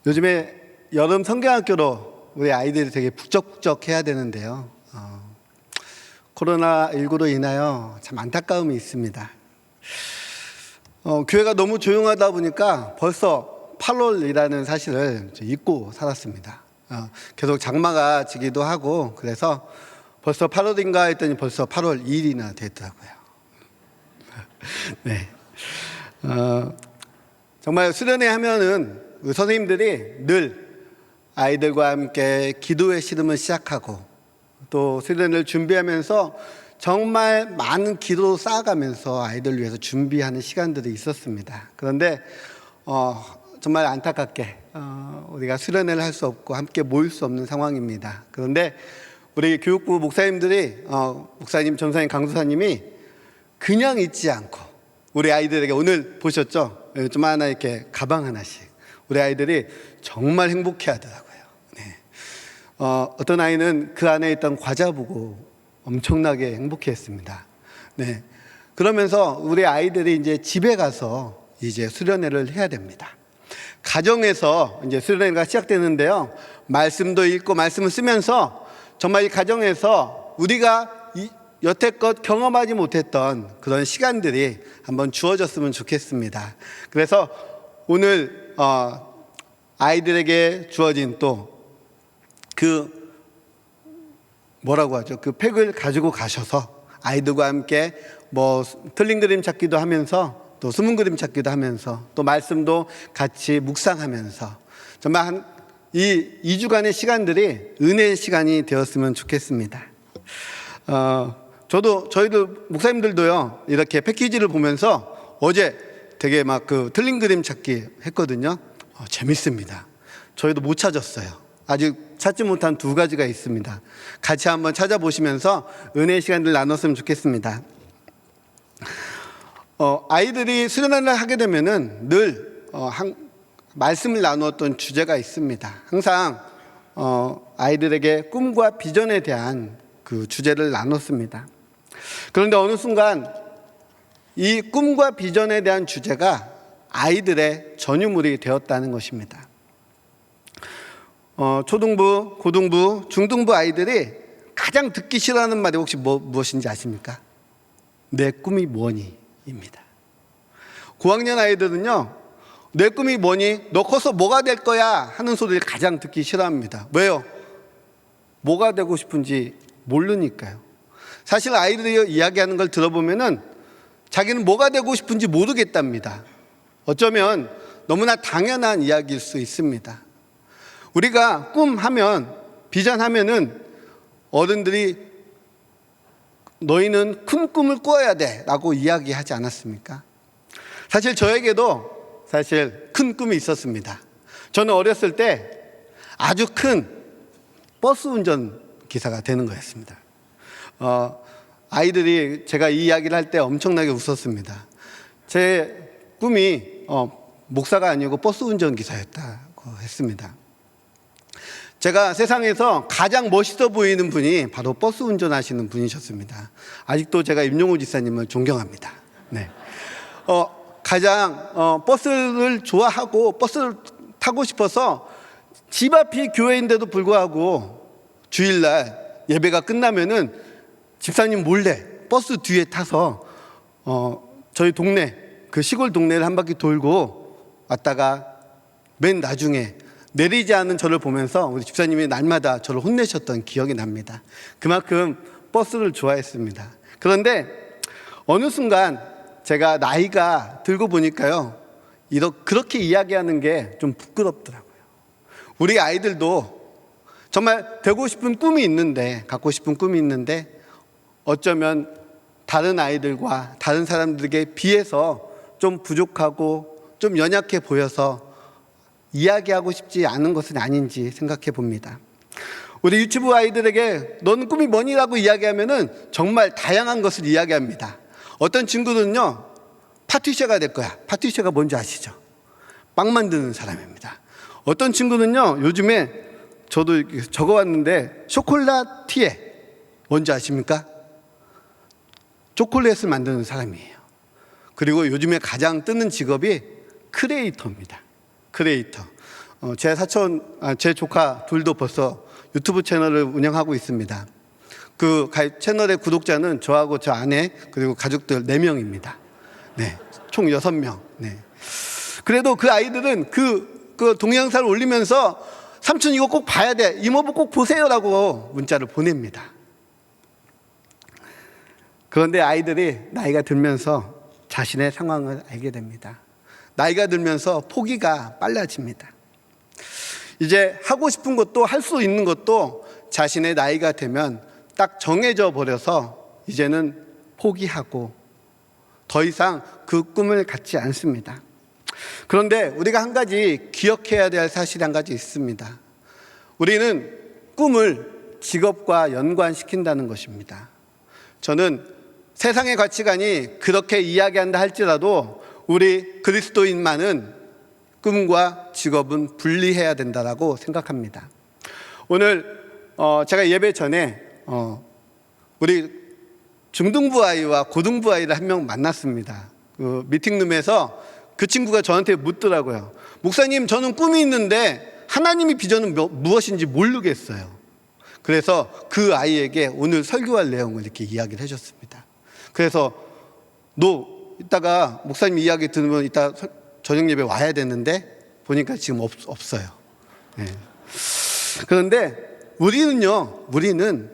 요즘에 여름 성경학교로 우리 아이들이 되게 북적북적 해야 되는데요. 코로나19로 인하여 참 안타까움이 있습니다. 교회가 너무 조용하다 보니까 벌써 8월이라는 사실을 잊고 살았습니다. 계속 장마가 지기도 하고 그래서 벌써 8월인가 했더니 벌써 8월 2일이나 됐더라고요. 네. 정말 수련회 하면은 선생님들이 늘 아이들과 함께 기도의 시름을 시작하고 또 수련회를 준비하면서 정말 많은 기도를 쌓아가면서 아이들을 위해서 준비하는 시간들이 있었습니다. 그런데 정말 안타깝게 우리가 수련회를 할 수 없고 함께 모일 수 없는 상황입니다. 그런데 우리 교육부 목사님들이 목사님, 전사님, 강도사님이 그냥 있지 않고 우리 아이들에게 오늘 보셨죠? 좀 하나 이렇게 가방 하나씩 우리 아이들이 정말 행복해 하더라고요. 네. 어떤 아이는 그 안에 있던 과자 보고 엄청나게 행복해 했습니다. 네. 그러면서 우리 아이들이 이제 집에 가서 이제 수련회를 해야 됩니다. 가정에서 이제 수련회가 시작되는데요. 말씀도 읽고 말씀을 쓰면서 정말 이 가정에서 우리가 여태껏 경험하지 못했던 그런 시간들이 한번 주어졌으면 좋겠습니다. 그래서 오늘 아이들에게 주어진 또 그 뭐라고 하죠? 그 팩을 가지고 가셔서 아이들과 함께 뭐 틀린 그림 찾기도 하면서 또 숨은 그림 찾기도 하면서 또 말씀도 같이 묵상하면서 정말 이 2주간의 시간들이 은혜의 시간이 되었으면 좋겠습니다. 저희도 목사님들도요 이렇게 패키지를 보면서 어제 되게 막 그 틀린 그림 찾기 했거든요. 재밌습니다. 저희도 못 찾았어요. 아직 찾지 못한 2가지가 있습니다. 같이 한번 찾아보시면서 은혜의 시간들 나눴으면 좋겠습니다. 아이들이 수련회를 하게 되면은 늘 말씀을 나누었던 주제가 있습니다. 항상 아이들에게 꿈과 비전에 대한 그 주제를 나눴습니다. 그런데 어느 순간 이 꿈과 비전에 대한 주제가 아이들의 전유물이 되었다는 것입니다. 초등부, 고등부, 중등부 아이들이 가장 듣기 싫어하는 말이 혹시 무엇인지 아십니까? 내 꿈이 뭐니? 입니다. 고학년 아이들은요, 내 꿈이 뭐니? 너 커서 뭐가 될 거야? 하는 소리를 가장 듣기 싫어합니다. 왜요? 뭐가 되고 싶은지 모르니까요. 사실 아이들이 이야기하는 걸 들어보면은 자기는 뭐가 되고 싶은지 모르겠답니다. 어쩌면 너무나 당연한 이야기일 수 있습니다. 우리가 꿈하면, 비전하면은 어른들이 너희는 큰 꿈을 꾸어야 돼 라고 이야기하지 않았습니까? 사실 저에게도 사실 큰 꿈이 있었습니다. 저는 어렸을 때 아주 큰 버스 운전 기사가 되는 거였습니다. 아이들이 제가 이 이야기를 할 때 엄청나게 웃었습니다. 제 꿈이 목사가 아니고 버스 운전기사였다고 했습니다. 제가 세상에서 가장 멋있어 보이는 분이 바로 버스 운전하시는 분이셨습니다. 아직도 제가 임용호 지사님을 존경합니다. 네. 가장 버스를 좋아하고 버스를 타고 싶어서 집 앞이 교회인데도 불구하고 주일날 예배가 끝나면은 집사님 몰래 버스 뒤에 타서 저희 동네 그 시골 동네를 한 바퀴 돌고 왔다가 맨 나중에 내리지 않는 저를 보면서 우리 집사님이 날마다 저를 혼내셨던 기억이 납니다. 그만큼 버스를 좋아했습니다. 그런데 어느 순간 제가 나이가 들고 보니까요, 그렇게 이야기하는 게 좀 부끄럽더라고요. 우리 아이들도 정말 되고 싶은 꿈이 있는데, 갖고 싶은 꿈이 있는데 어쩌면 다른 아이들과 다른 사람들에게 비해서 좀 부족하고 좀 연약해 보여서 이야기하고 싶지 않은 것은 아닌지 생각해 봅니다. 우리 유치부 아이들에게 너는 꿈이 뭐니라고 이야기하면은 정말 다양한 것을 이야기합니다. 어떤 친구들은요, 파티셔가 될 거야. 파티셔가 뭔지 아시죠? 빵 만드는 사람입니다. 어떤 친구는요, 요즘에 저도 적어왔는데 쇼콜라티에 뭔지 아십니까? 초콜릿을 만드는 사람이에요. 그리고 요즘에 가장 뜨는 직업이 크리에이터입니다. 크리에이터. 제 조카 둘도 벌써 유튜브 채널을 운영하고 있습니다. 그 채널의 구독자는 저하고 저 아내 그리고 가족들 4명입니다. 네, 총 6명. 네. 그래도 그 아이들은 그 동영상을 올리면서 삼촌 이거 꼭 봐야 돼, 이모부 꼭 보세요라고 문자를 보냅니다. 그런데 아이들이 나이가 들면서 자신의 상황을 알게 됩니다. 나이가 들면서 포기가 빨라집니다. 이제 하고 싶은 것도 할 수 있는 것도 자신의 나이가 되면 딱 정해져 버려서 이제는 포기하고 더 이상 그 꿈을 갖지 않습니다. 그런데 우리가 한 가지 기억해야 될 사실이 한 가지 있습니다. 우리는 꿈을 직업과 연관시킨다는 것입니다. 저는 세상의 가치관이 그렇게 이야기한다 할지라도 우리 그리스도인만은 꿈과 직업은 분리해야 된다고 생각합니다. 오늘 제가 예배 전에 우리 중등부 아이와 고등부 아이를 한 명 만났습니다. 그 미팅룸에서 그 친구가 저한테 묻더라고요. 목사님, 저는 꿈이 있는데 하나님의 비전은 무엇인지 모르겠어요. 그래서 그 아이에게 오늘 설교할 내용을 이렇게 이야기를 해줬습니다. 그래서 너 이따가 목사님 이야기 들으면 이따 저녁 예배 와야 되는데 보니까 지금 없어요. 네. 그런데 우리는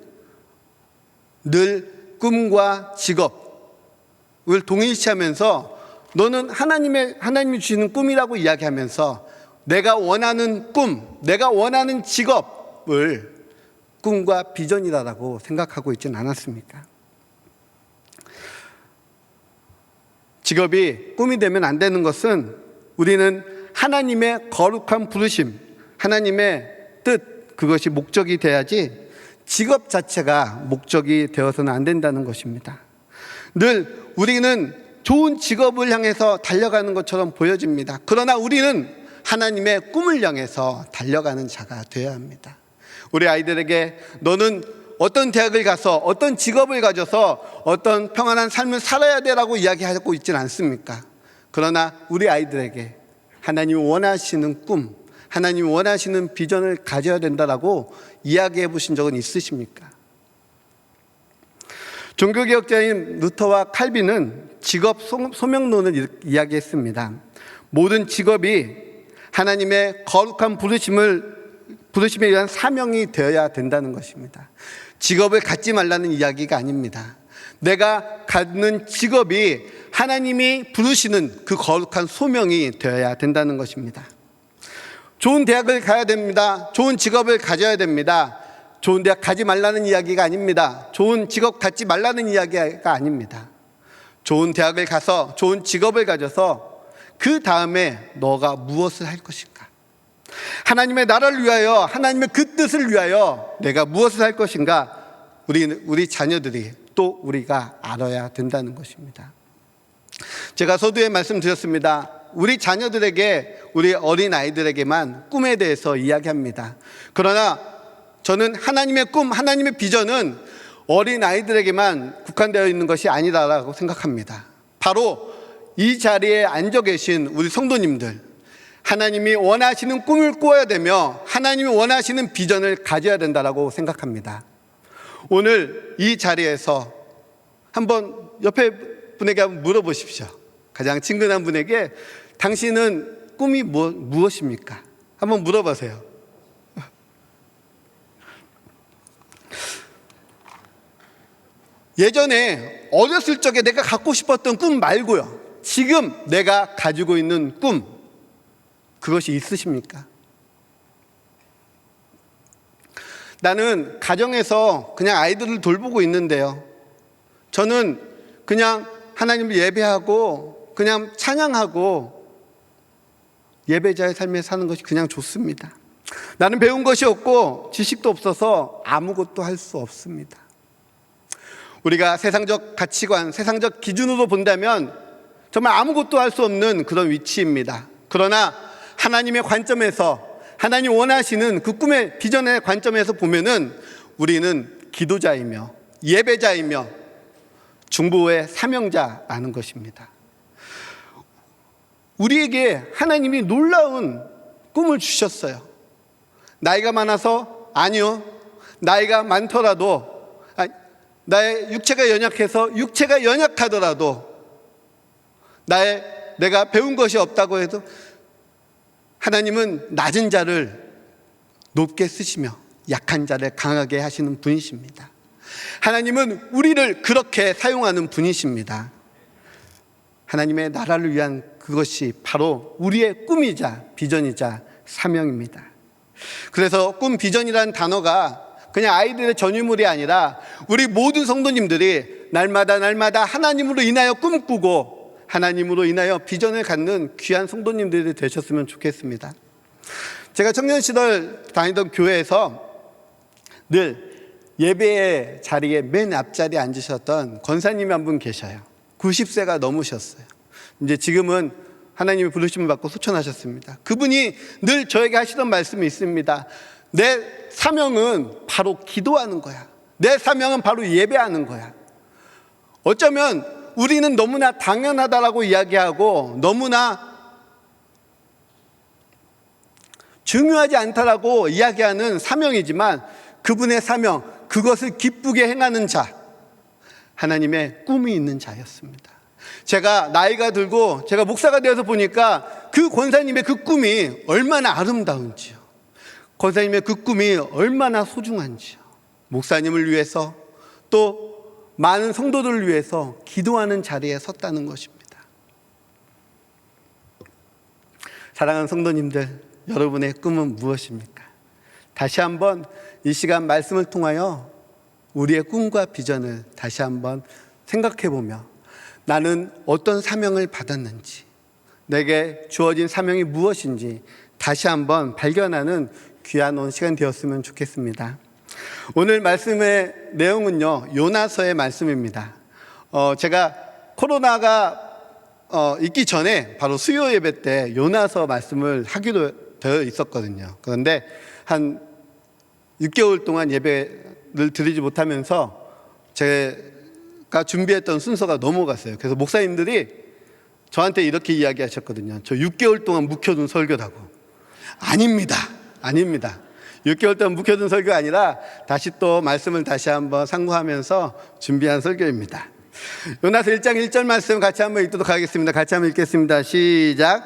늘 꿈과 직업을 동일시하면서 너는 하나님이 주시는 꿈이라고 이야기하면서 내가 원하는 꿈, 내가 원하는 직업을 꿈과 비전이라고 생각하고 있지는 않았습니까? 직업이 꿈이 되면 안 되는 것은 우리는 하나님의 거룩한 부르심, 하나님의 뜻, 그것이 목적이 돼야지 직업 자체가 목적이 되어서는 안 된다는 것입니다. 늘 우리는 좋은 직업을 향해서 달려가는 것처럼 보여집니다. 그러나 우리는 하나님의 꿈을 향해서 달려가는 자가 되어야 합니다. 우리 아이들에게 너는 어떤 대학을 가서 어떤 직업을 가져서 어떤 평안한 삶을 살아야 되라고 이야기하고 있지는 않습니까? 그러나 우리 아이들에게 하나님이 원하시는 꿈, 하나님이 원하시는 비전을 가져야 된다라고 이야기해 보신 적은 있으십니까? 종교개혁자인 루터와 칼빈은 직업 소명론을 이야기했습니다. 모든 직업이 하나님의 거룩한 부르심에 의한 사명이 되어야 된다는 것입니다. 직업을 갖지 말라는 이야기가 아닙니다. 내가 갖는 직업이 하나님이 부르시는 그 거룩한 소명이 되어야 된다는 것입니다. 좋은 대학을 가야 됩니다. 좋은 직업을 가져야 됩니다. 좋은 대학 가지 말라는 이야기가 아닙니다. 좋은 직업 갖지 말라는 이야기가 아닙니다. 좋은 대학을 가서 좋은 직업을 가져서 그 다음에 너가 무엇을 할 것인가? 하나님의 나라를 위하여, 하나님의 그 뜻을 위하여 내가 무엇을 할 것인가? 우리 자녀들이 또 우리가 알아야 된다는 것입니다. 제가 서두에 말씀드렸습니다. 우리 자녀들에게, 우리 어린 아이들에게만 꿈에 대해서 이야기합니다. 그러나 저는 하나님의 꿈, 하나님의 비전은 어린 아이들에게만 국한되어 있는 것이 아니다라고 생각합니다. 바로 이 자리에 앉아 계신 우리 성도님들, 하나님이 원하시는 꿈을 꾸어야 되며 하나님이 원하시는 비전을 가져야 된다고 생각합니다. 오늘 이 자리에서 한번 옆에 분에게 한번 물어보십시오. 가장 친근한 분에게 당신은 꿈이 무엇입니까? 한번 물어보세요. 예전에 어렸을 적에 내가 갖고 싶었던 꿈 말고요, 지금 내가 가지고 있는 꿈, 그것이 있으십니까? 나는 가정에서 그냥 아이들을 돌보고 있는데요, 저는 그냥 하나님을 예배하고 그냥 찬양하고 예배자의 삶에 사는 것이 그냥 좋습니다. 나는 배운 것이 없고 지식도 없어서 아무것도 할 수 없습니다. 우리가 세상적 가치관, 세상적 기준으로 본다면 정말 아무것도 할 수 없는 그런 위치입니다. 그러나 하나님의 관점에서, 하나님 원하시는 그 꿈의 비전의 관점에서 보면은 우리는 기도자이며 예배자이며 중보의 사명자라는 것입니다. 우리에게 하나님이 놀라운 꿈을 주셨어요. 나이가 많아서? 아니요. 나이가 많더라도, 나의 육체가 연약해서 육체가 연약하더라도, 내가 배운 것이 없다고 해도 하나님은 낮은 자를 높게 쓰시며 약한 자를 강하게 하시는 분이십니다. 하나님은 우리를 그렇게 사용하는 분이십니다. 하나님의 나라를 위한 그것이 바로 우리의 꿈이자 비전이자 사명입니다. 그래서 꿈, 비전이라는 단어가 그냥 아이들의 전유물이 아니라 우리 모든 성도님들이 날마다 하나님으로 인하여 꿈꾸고 하나님으로 인하여 비전을 갖는 귀한 성도님들이 되셨으면 좋겠습니다. 제가 청년 시절 다니던 교회에서 늘 예배의 자리에 맨 앞자리에 앉으셨던 권사님이 한 분 계셔요. 90세가 넘으셨어요. 이제 지금은 하나님의 부르심을 받고 소천하셨습니다. 그분이 늘 저에게 하시던 말씀이 있습니다. 내 사명은 바로 기도하는 거야. 내 사명은 바로 예배하는 거야. 어쩌면 우리는 너무나 당연하다라고 이야기하고 너무나 중요하지 않다라고 이야기하는 사명이지만 그분의 사명, 그것을 기쁘게 행하는 자, 하나님의 꿈이 있는 자였습니다. 제가 나이가 들고 제가 목사가 되어서 보니까 그 권사님의 그 꿈이 얼마나 아름다운지요. 권사님의 그 꿈이 얼마나 소중한지요. 목사님을 위해서 또 많은 성도들을 위해서 기도하는 자리에 섰다는 것입니다. 사랑하는 성도님들, 여러분의 꿈은 무엇입니까? 다시 한번 이 시간 말씀을 통하여 우리의 꿈과 비전을 다시 한번 생각해 보며 나는 어떤 사명을 받았는지, 내게 주어진 사명이 무엇인지 다시 한번 발견하는 귀한 오늘 시간 되었으면 좋겠습니다. 오늘 말씀의 내용은요, 요나서의 말씀입니다. 제가 코로나가 있기 전에 바로 수요 예배 때 요나서 말씀을 하기도 되어 있었거든요. 그런데 한 6개월 동안 예배를 드리지 못하면서 제가 준비했던 순서가 넘어갔어요. 그래서 목사님들이 저한테 이렇게 이야기하셨거든요. 저 6개월 동안 묵혀둔 설교라고. 아닙니다. 6개월 동안 묵혀둔 설교가 아니라 다시 또 말씀을 다시 한번 상고하면서 준비한 설교입니다. 요나서 1장 1절 말씀 같이 한번 읽도록 하겠습니다. 같이 한번 읽겠습니다. 시작.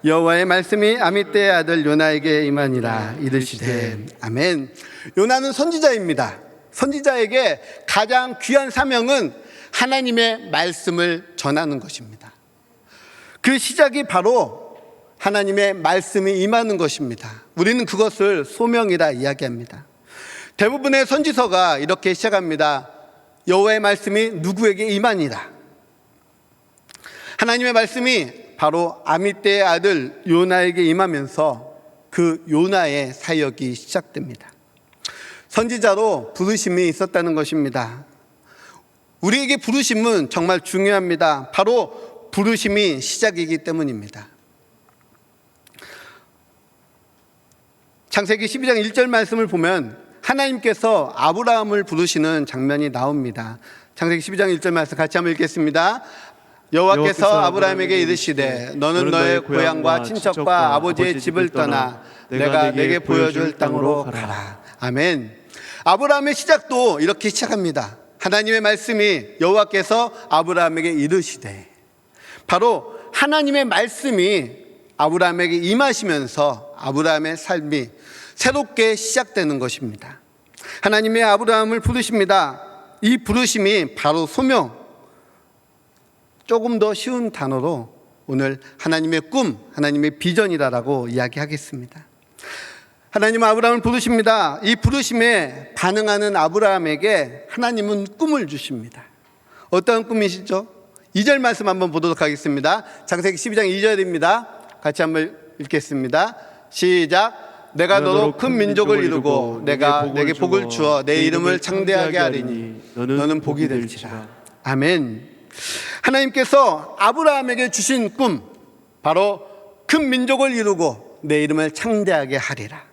여호와의 말씀이 아미떼의 아들 요나에게 임하니라 이르시되. 아멘. 요나는 선지자입니다. 선지자에게 가장 귀한 사명은 하나님의 말씀을 전하는 것입니다. 그 시작이 바로 하나님의 말씀이 임하는 것입니다. 우리는 그것을 소명이라 이야기합니다. 대부분의 선지서가 이렇게 시작합니다. 여호와의 말씀이 누구에게 임하니라. 하나님의 말씀이 바로 아미떼의 아들 요나에게 임하면서 그 요나의 사역이 시작됩니다. 선지자로 부르심이 있었다는 것입니다. 우리에게 부르심은 정말 중요합니다. 바로 부르심이 시작이기 때문입니다. 창세기 12장 1절 말씀을 보면 하나님께서 아브라함을 부르시는 장면이 나옵니다. 창세기 12장 1절 말씀 같이 한번 읽겠습니다. 여호와께서 아브라함에게 이르시되 너는 너의 고향과 친척과 아버지의 집을 떠나 내가 내게 보여줄 땅으로 가라. 아멘. 아브라함의 시작도 이렇게 시작합니다. 하나님의 말씀이 여호와께서 아브라함에게 이르시되, 바로 하나님의 말씀이 아브라함에게 임하시면서 아브라함의 삶이 새롭게 시작되는 것입니다. 하나님의 아브라함을 부르십니다. 이 부르심이 바로 소명, 조금 더 쉬운 단어로 오늘 하나님의 꿈, 하나님의 비전이라고 이야기하겠습니다. 하나님은 아브라함을 부르십니다. 이 부르심에 반응하는 아브라함에게 하나님은 꿈을 주십니다. 어떤 꿈이시죠? 2절 말씀 한번 보도록 하겠습니다. 창세기 12장 2절입니다. 같이 한번 읽겠습니다. 시작. 내가 너로 큰 민족을 이루고 내가 내게 복을 주어 내 이름을 창대하게 하리니 너는 복이 될지라. 아멘. 하나님께서 아브라함에게 주신 꿈, 바로 큰 민족을 이루고 내 이름을 창대하게 하리라.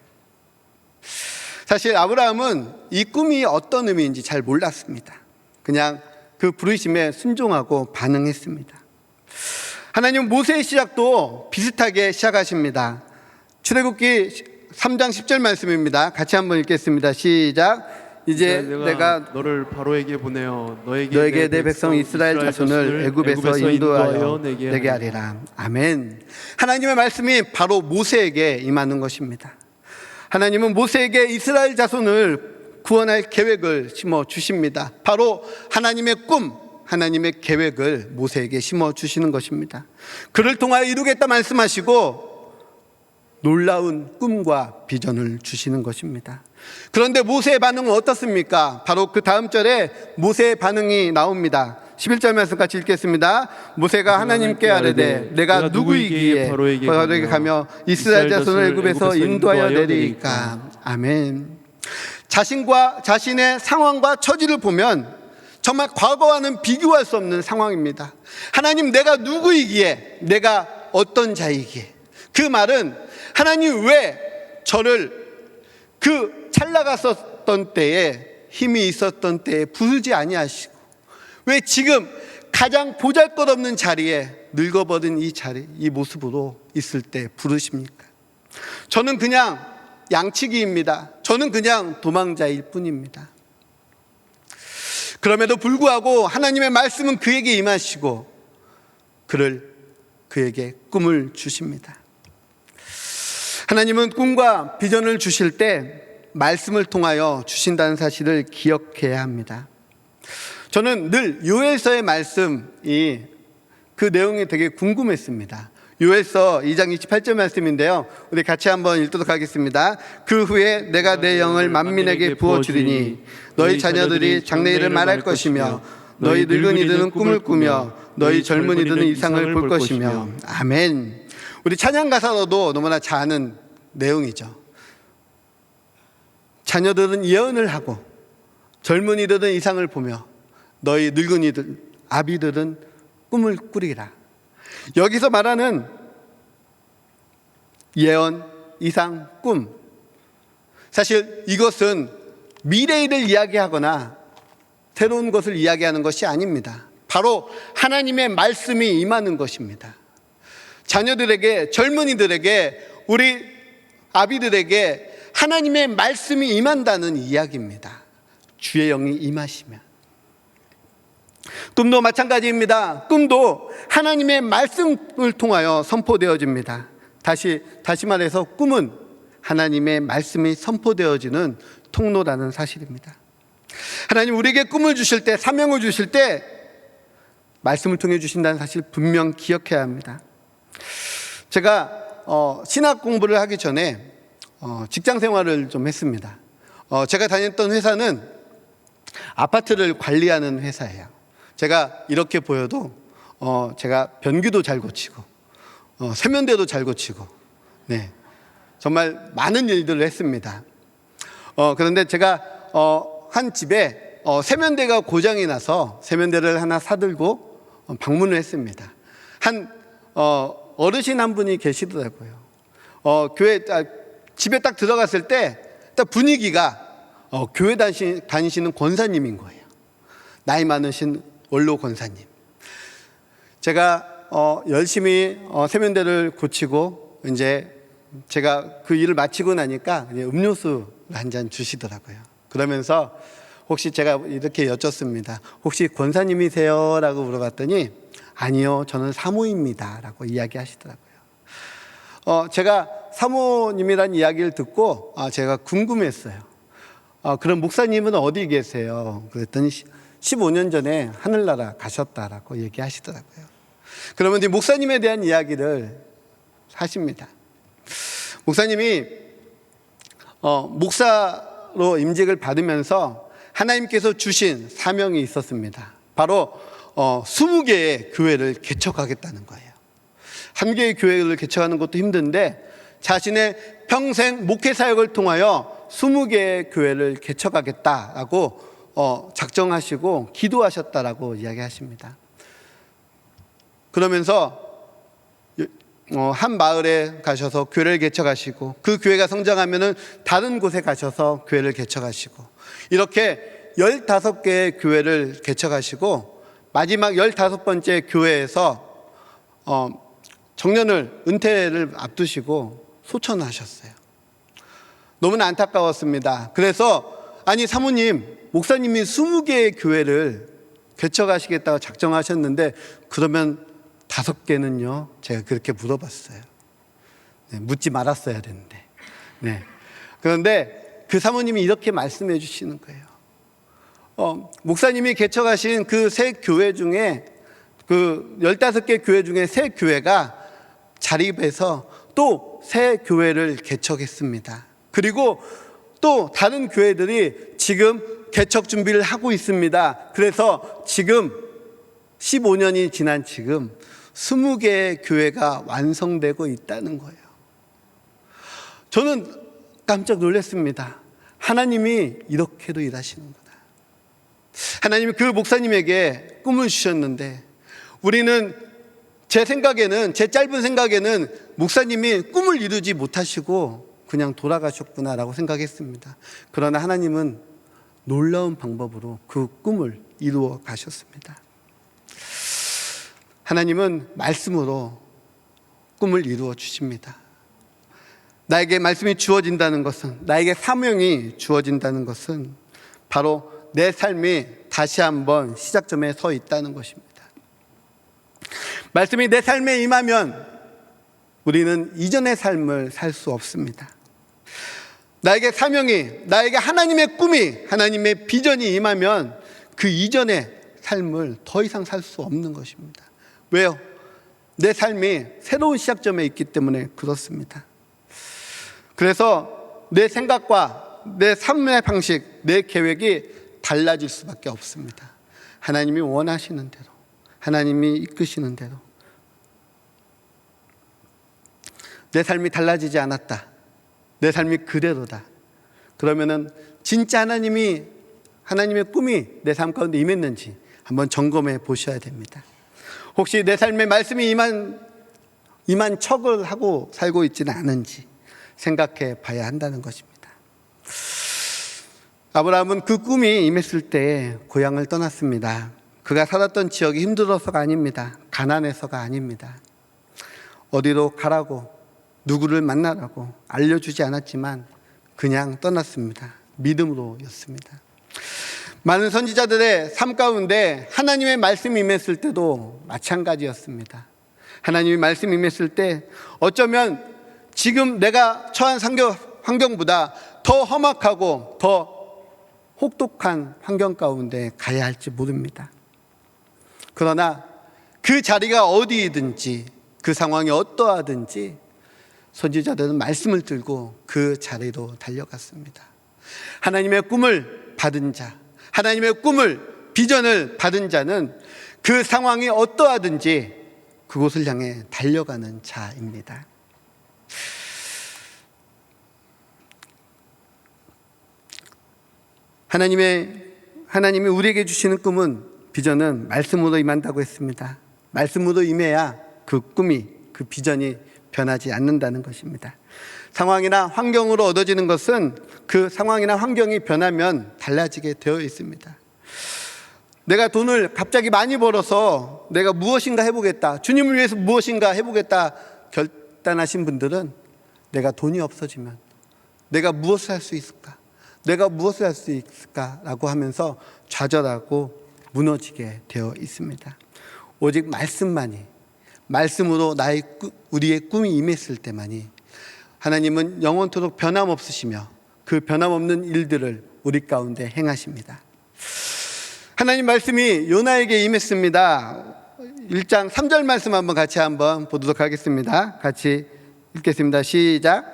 사실 아브라함은 이 꿈이 어떤 의미인지 잘 몰랐습니다. 그냥 그 부르심에 순종하고 반응했습니다. 하나님은 모세의 시작도 비슷하게 시작하십니다. 출애굽기 3장 10절 말씀입니다. 같이 한번 읽겠습니다. 시작. 이제 내가 너를 바로에게 보내어 너에게 내 백성 이스라엘 자손을 애굽에서 인도하여 내게 하리라. 아멘. 하나님의 말씀이 바로 모세에게 임하는 것입니다. 하나님은 모세에게 이스라엘 자손을 구원할 계획을 심어 주십니다. 바로 하나님의 꿈, 하나님의 계획을 모세에게 심어 주시는 것입니다. 그를 통하여 이루겠다 말씀하시고 놀라운 꿈과 비전을 주시는 것입니다. 그런데 모세의 반응은 어떻습니까? 바로 그 다음 절에 모세의 반응이 나옵니다. 11절 말씀 같이 읽겠습니다. 모세가 하나님께 아뢰되 내가 누구이기에 바로에게 가며 이스라엘 자손을 애굽에서 인도하여 내리이까. 아멘. 자신의 상황과 처지를 보면 정말 과거와는 비교할 수 없는 상황입니다. 하나님, 내가 누구이기에, 내가 어떤 자이기에. 그 말은 하나님 왜 저를 그 찰나갔었던 때에, 힘이 있었던 때에 부르지 아니하시고 왜 지금 가장 보잘것없는 자리에, 늙어버린 이 자리, 이 모습으로 있을 때 부르십니까? 저는 그냥 양치기입니다. 저는 그냥 도망자일 뿐입니다. 그럼에도 불구하고 하나님의 말씀은 그에게 임하시고 그에게 꿈을 주십니다. 하나님은 꿈과 비전을 주실 때 말씀을 통하여 주신다는 사실을 기억해야 합니다. 저는 늘 요엘서의 말씀이 그 내용이 되게 궁금했습니다. 요엘서 2장 28절 말씀인데요, 우리 같이 한번 읽도록 하겠습니다. 그 후에 내가 내 영을 만민에게 부어주리니 너희 자녀들이 장래일을 말할 것이며 너희 늙은이들은 꿈을 꾸며 너희 젊은이들은 이상을 볼 것이며. 아멘. 우리 찬양 가사로도 너무나 잘 아는 내용이죠. 자녀들은 예언을 하고 젊은이들은 이상을 보며 너희 늙은이들, 아비들은 꿈을 꾸리라. 여기서 말하는 예언, 이상, 꿈, 사실 이것은 미래일을 이야기하거나 새로운 것을 이야기하는 것이 아닙니다. 바로 하나님의 말씀이 임하는 것입니다. 자녀들에게, 젊은이들에게, 우리 아비들에게 하나님의 말씀이 임한다는 이야기입니다. 주의 영이 임하시면. 꿈도 마찬가지입니다. 꿈도 하나님의 말씀을 통하여 선포되어집니다. 다시 말해서 꿈은 하나님의 말씀이 선포되어지는 통로라는 사실입니다. 하나님 우리에게 꿈을 주실 때, 사명을 주실 때 말씀을 통해 주신다는 사실 분명 기억해야 합니다. 제가 신학 공부를 하기 전에 직장 생활을 좀 했습니다. 제가 다녔던 회사는 아파트를 관리하는 회사예요. 제가 이렇게 보여도 제가 변기도 잘 고치고 세면대도 잘 고치고, 네, 정말 많은 일들을 했습니다. 그런데 제가 한 집에 세면대가 고장이 나서 세면대를 하나 사들고 방문을 했습니다. 한 어르신 한 분이 계시더라고요. 집에 딱 들어갔을 때 딱 분위기가 교회 다니시는 권사님인 거예요. 나이 많으신 원로 권사님. 제가 열심히 세면대를 고치고 이제 제가 그 일을 마치고 나니까 음료수 한 잔 주시더라고요. 그러면서 혹시 제가 이렇게 여쭙습니다. 혹시 권사님이세요? 라고 물어봤더니 아니요, 저는 사모입니다 라고 이야기하시더라고요. 제가 사모님이란 이야기를 듣고 제가 궁금했어요. 그럼 목사님은 어디 계세요? 그랬더니 15년 전에 하늘나라 가셨다라고 얘기하시더라고요. 그러면 이제 목사님에 대한 이야기를 하십니다. 목사님이 목사로 임직을 받으면서 하나님께서 주신 사명이 있었습니다. 바로 20개의 교회를 개척하겠다는 거예요. 한 개의 교회를 개척하는 것도 힘든데 자신의 평생 목회 사역을 통하여 20개의 교회를 개척하겠다라고 작정하시고 기도하셨다라고 이야기하십니다. 그러면서 한 마을에 가셔서 교회를 개척하시고 그 교회가 성장하면은 다른 곳에 가셔서 교회를 개척하시고 이렇게 15개의 교회를 개척하시고 마지막 15번째 교회에서 정년을, 은퇴를 앞두시고 소천하셨어요. 너무나 안타까웠습니다. 그래서 아니 사모님, 목사님이 20개의 교회를 개척하시겠다고 작정하셨는데 그러면 5개는요? 제가 그렇게 물어봤어요. 네, 묻지 말았어야 되는데. 네. 그런데 그 사모님이 이렇게 말씀해 주시는 거예요. 목사님이 개척하신 그 3교회 중에 그 15개 교회 중에 3교회가 자립해서 또 새 교회를 개척했습니다. 그리고 또 다른 교회들이 지금 개척 준비를 하고 있습니다. 그래서 지금 15년이 지난 지금 20개의 교회가 완성되고 있다는 거예요. 저는 깜짝 놀랐습니다. 하나님이 이렇게도 일하시는구나. 하나님이 그 목사님에게 꿈을 주셨는데 우리는 제 짧은 생각에는 목사님이 꿈을 이루지 못하시고 그냥 돌아가셨구나라고 생각했습니다. 그러나 하나님은 놀라운 방법으로 그 꿈을 이루어 가셨습니다. 하나님은 말씀으로 꿈을 이루어 주십니다. 나에게 말씀이 주어진다는 것은, 나에게 사명이 주어진다는 것은 바로 내 삶이 다시 한번 시작점에 서 있다는 것입니다. 말씀이 내 삶에 임하면 우리는 이전의 삶을 살 수 없습니다. 나에게 사명이, 나에게 하나님의 꿈이, 하나님의 비전이 임하면 그 이전의 삶을 더 이상 살 수 없는 것입니다. 왜요? 내 삶이 새로운 시작점에 있기 때문에 그렇습니다. 그래서 내 생각과 내 삶의 방식, 내 계획이 달라질 수밖에 없습니다. 하나님이 원하시는 대로, 하나님이 이끄시는 대로. 내 삶이 달라지지 않았다. 내 삶이 그대로다. 그러면은 진짜 하나님의 꿈이 내 삶 가운데 임했는지 한번 점검해 보셔야 됩니다. 혹시 내 삶에 말씀이 임한 척을 하고 살고 있지는 않은지 생각해 봐야 한다는 것입니다. 아브라함은 그 꿈이 임했을 때 고향을 떠났습니다. 그가 살았던 지역이 힘들어서가 아닙니다. 가난해서가 아닙니다. 어디로 가라고, 누구를 만나라고 알려주지 않았지만 그냥 떠났습니다. 믿음으로였습니다. 많은 선지자들의 삶 가운데 하나님의 말씀이 임했을 때도 마찬가지였습니다. 하나님의 말씀이 임했을 때 어쩌면 지금 내가 처한 환경보다 더 험악하고 더 혹독한 환경 가운데 가야 할지 모릅니다. 그러나 그 자리가 어디이든지 그 상황이 어떠하든지 선지자들은 말씀을 들고 그 자리로 달려갔습니다. 하나님의 꿈을 받은 자, 하나님의 꿈을, 비전을 받은 자는 그 상황이 어떠하든지 그곳을 향해 달려가는 자입니다. 하나님이 우리에게 주시는 꿈은, 비전은 말씀으로 임한다고 했습니다. 말씀으로 임해야 그 꿈이, 그 비전이 변하지 않는다는 것입니다. 상황이나 환경으로 얻어지는 것은 그 상황이나 환경이 변하면 달라지게 되어 있습니다. 내가 돈을 갑자기 많이 벌어서 내가 무엇인가 해보겠다, 주님을 위해서 무엇인가 해보겠다 결단하신 분들은 내가 돈이 없어지면 내가 무엇을 할 수 있을까? 내가 무엇을 할 수 있을까라고 하면서 좌절하고 무너지게 되어 있습니다. 오직 말씀으로 우리의 꿈이 임했을 때만이 하나님은 영원토록 변함없으시며 그 변함없는 일들을 우리 가운데 행하십니다. 하나님 말씀이 요나에게 임했습니다. 1장 3절 말씀 한번 보도록 하겠습니다. 같이 읽겠습니다. 시작.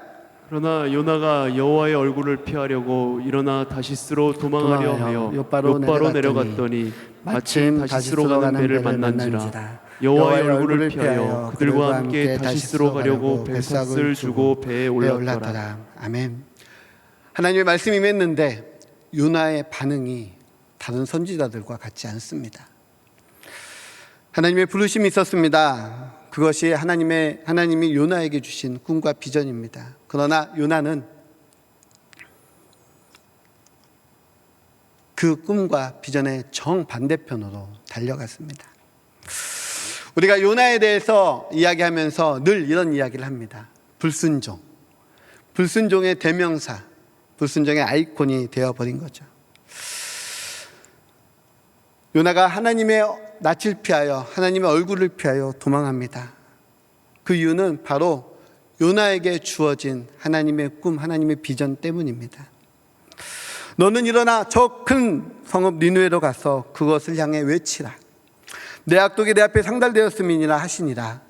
그러나 요나가 여호와의 얼굴을 피하려고 일어나 다시스로 도망하려 하여 욥바로 내려갔더니 마침 다시스로 가는 배를 만난지라. 여호와의 얼굴을 피하여 그들과 함께 다시스로 가려고 배삭을 주고 배에 올랐더라. 아멘. 하나님의 말씀이 임했는데 요나의 반응이 다른 선지자들과 같지 않습니다. 하나님의 부르심이 있었습니다. 그것이 하나님이 요나에게 주신 꿈과 비전입니다. 그러나 요나는 그 꿈과 비전의 정반대편으로 달려갔습니다. 우리가 요나에 대해서 이야기하면서 늘 이런 이야기를 합니다. 불순종, 불순종의 대명사, 불순종의 아이콘이 되어버린 거죠. 요나가 하나님의 낯을 피하여 하나님의 얼굴을 피하여 도망합니다. 그 이유는 바로 요나에게 주어진 하나님의 꿈, 하나님의 비전 때문입니다. 너는 일어나 저 큰 성읍 니느웨로 가서 그것을 향해 외치라. 내 악독이 내 앞에 상달되었음이니라 하시니라.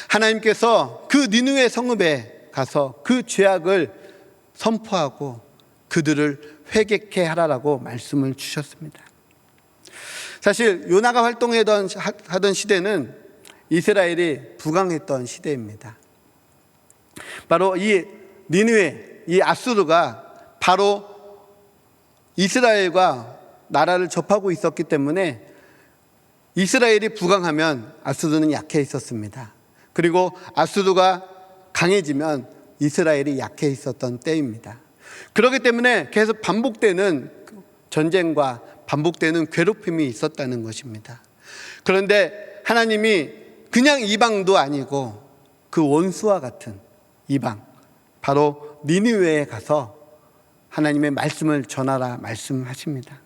하나님께서 그 니느웨 성읍에 가서 그 죄악을 선포하고 그들을 회개케 하라라고 말씀을 주셨습니다. 사실 요나가 활동하던 시대는 이스라엘이 부강했던 시대입니다. 바로 이 니느웨, 이 아수르가 바로 이스라엘과 나라를 접하고 있었기 때문에 이스라엘이 부강하면 아수르는 약해 있었습니다. 그리고 아수르가 강해지면 이스라엘이 약해 있었던 때입니다. 그렇기 때문에 계속 반복되는 전쟁과 반복되는 괴롭힘이 있었다는 것입니다. 그런데 하나님이 그냥 이방도 아니고 그 원수와 같은 이방, 바로 니느웨에 가서 하나님의 말씀을 전하라 말씀하십니다.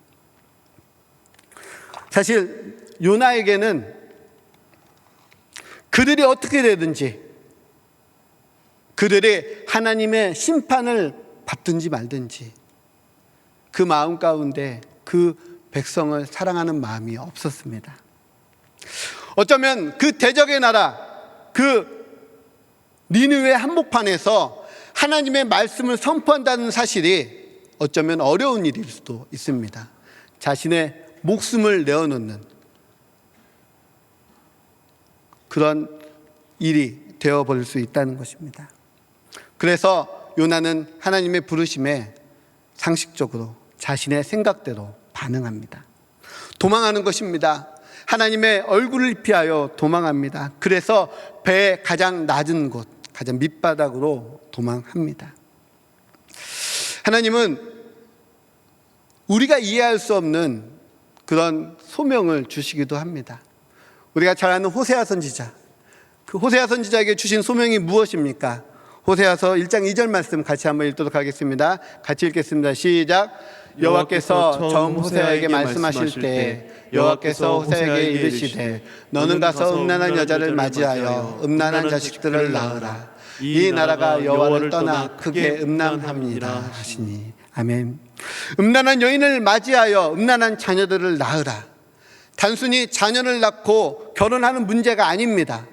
사실 요나에게는 그들이 어떻게 되든지, 그들이 하나님의 심판을 받든지 말든지 그 마음 가운데 그 백성을 사랑하는 마음이 없었습니다. 어쩌면 그 대적의 나라, 그 니느웨 한복판에서 하나님의 말씀을 선포한다는 사실이 어쩌면 어려운 일일 수도 있습니다. 자신의 목숨을 내어놓는 그런 일이 되어버릴 수 있다는 것입니다. 그래서 요나는 하나님의 부르심에 상식적으로 자신의 생각대로 반응합니다. 도망하는 것입니다. 하나님의 얼굴을 피하여 도망합니다. 그래서 배의 가장 낮은 곳, 가장 밑바닥으로 도망합니다. 하나님은 우리가 이해할 수 없는 그런 소명을 주시기도 합니다. 우리가 잘 아는 호세아 선지자, 그 호세아 선지자에게 주신 소명이 무엇입니까? 호세아서 1장 2절 말씀 같이 한번 읽도록 하겠습니다. 같이 읽겠습니다. 시작. 여호와께서 처음 호세아에게 말씀하실 때 여호와께서 호세아에게 이르시되 너는 가서 음란한 여자를 맞이하여 음란한 자식들을 낳으라. 이 나라가 여호와를 떠나 크게 음란함이니라 하시니. 아멘. 음란한 여인을 맞이하여 음란한 자녀들을 낳으라. 단순히 자녀를 낳고 결혼하는 문제가 아닙니다.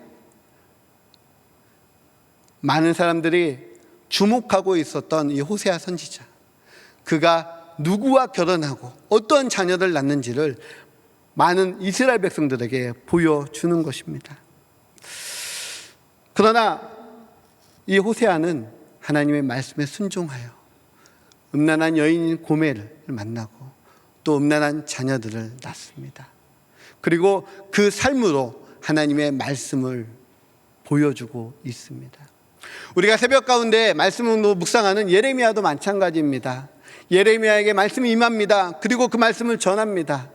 많은 사람들이 주목하고 있었던 이 호세아 선지자, 그가 누구와 결혼하고 어떤 자녀를 낳는지를 많은 이스라엘 백성들에게 보여주는 것입니다. 그러나 이 호세아는 하나님의 말씀에 순종하여 음란한 여인 고멜을 만나고 또 음란한 자녀들을 낳습니다. 그리고 그 삶으로 하나님의 말씀을 보여주고 있습니다. 우리가 새벽 가운데 말씀으로 묵상하는 예레미야도 마찬가지입니다. 예레미야에게 말씀이 임합니다. 그리고 그 말씀을 전합니다.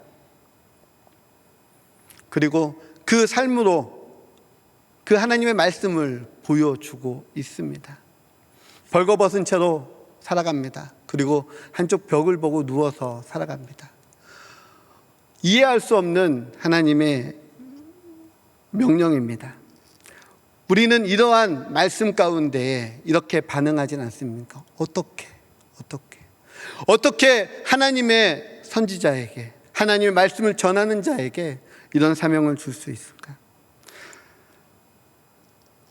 그리고 그 삶으로 그 하나님의 말씀을 보여주고 있습니다. 벌거벗은 채로 살아갑니다. 그리고 한쪽 벽을 보고 누워서 살아갑니다. 이해할 수 없는 하나님의 명령입니다. 우리는 이러한 말씀 가운데 이렇게 반응하진 않습니까? 어떻게 하나님의 선지자에게, 하나님의 말씀을 전하는 자에게 이런 사명을 줄 수 있을까?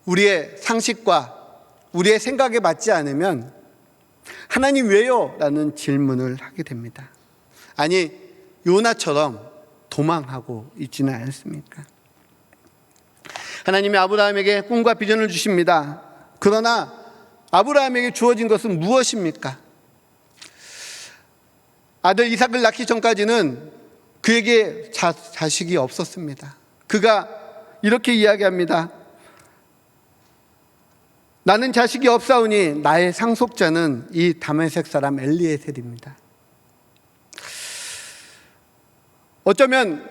우리의 상식과 우리의 생각에 맞지 않으면 하나님 왜요? 라는 질문을 하게 됩니다. 아니, 요나처럼 도망하고 있지는 않습니까? 하나님이 아브라함에게 꿈과 비전을 주십니다. 그러나 아브라함에게 주어진 것은 무엇입니까? 아들 이삭을 낳기 전까지는 그에게 자식이 없었습니다. 그가 이렇게 이야기합니다. 나는 자식이 없사오니 나의 상속자는 이 다메섹 사람 엘리에셀입니다. 어쩌면